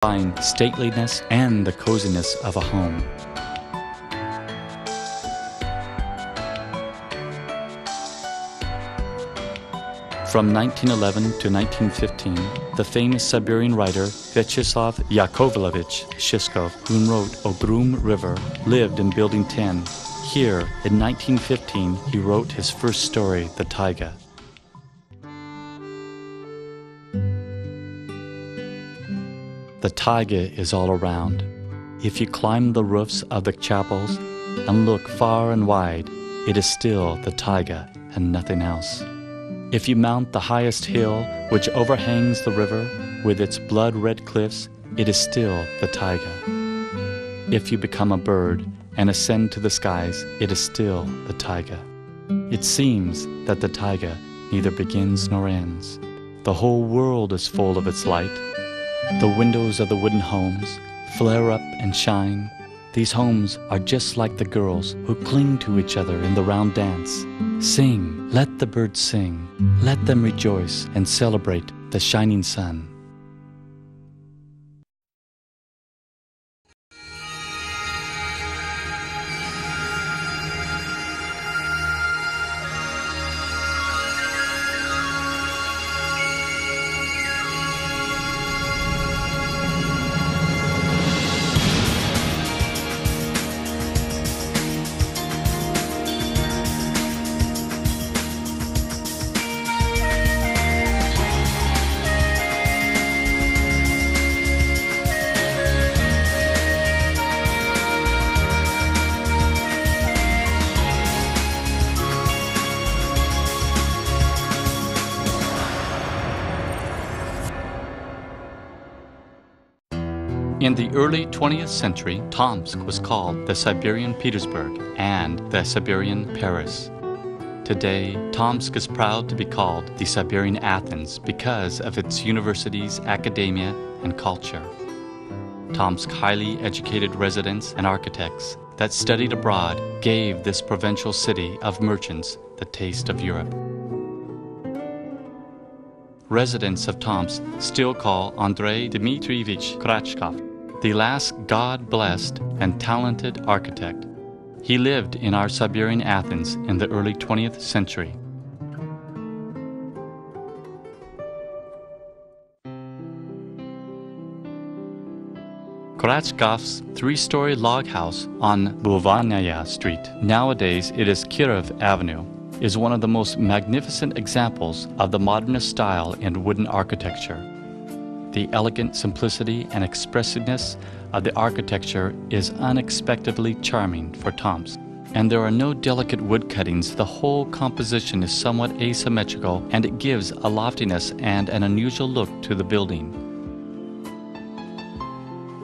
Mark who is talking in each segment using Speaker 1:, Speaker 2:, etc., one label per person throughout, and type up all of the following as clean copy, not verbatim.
Speaker 1: combine stateliness and the coziness of a home. From 1911 to 1915, the famous Siberian writer Vyacheslav Yakovlevich Shishkov, who wrote O Grum River, lived in Building 10. Here, in 1915, he wrote his first story, The Taiga. The taiga is all around. If you climb the roofs of the chapels and look far and wide, it is still the taiga and nothing else. If you mount the highest hill which overhangs the river with its blood-red cliffs, it is still the taiga. If you become a bird and ascend to the skies, it is still the taiga. It seems that the taiga neither begins nor ends. The whole world is full of its light. The windows of the wooden homes flare up and shine. These homes are just like the girls who cling to each other in the round dance. Sing, let the birds sing. Let them rejoice and celebrate the shining sun. In the early 20th century, Tomsk was called the Siberian Petersburg and the Siberian Paris. Today, Tomsk is proud to be called the Siberian Athens because of its universities, academia, and culture. Tomsk's highly educated residents and architects that studied abroad gave this provincial city of merchants the taste of Europe. Residents of Tomsk still call Andrei Dmitrievich Krячkov the last God-blessed and talented architect. He lived in our Siberian Athens in the early 20th century. Krячkov's three-story log house on Bulvarnaya Street, nowadays it is Kirov Avenue, is one of the most magnificent examples of the modernist style in wooden architecture. The elegant simplicity and expressiveness of the architecture is unexpectedly charming for Tomsk. And there are no delicate wood cuttings. The whole composition is somewhat asymmetrical, and it gives a loftiness and an unusual look to the building.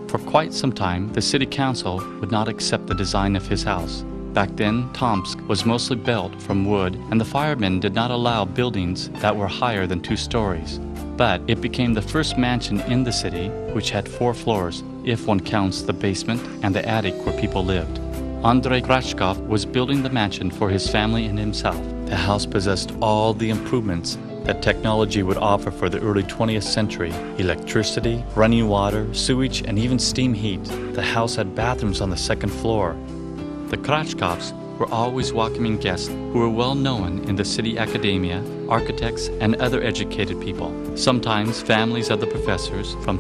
Speaker 1: For quite some time, the city council would not accept the design of his house. Back then, Tomsk was mostly built from wood, and the firemen did not allow buildings that were higher than 2 stories. But it became the first mansion in the city which had 4 floors, if one counts the basement and the attic where people lived. Andrei Krячkov was building the mansion for his family and himself. The house possessed all the improvements that technology would offer for the early 20th century: electricity, running water, sewage, and even steam heat. The house had bathrooms on the 2nd floor. The Krячkovs were always welcoming guests who were well known in the city academia, architects, and other educated people. Sometimes families of the professors from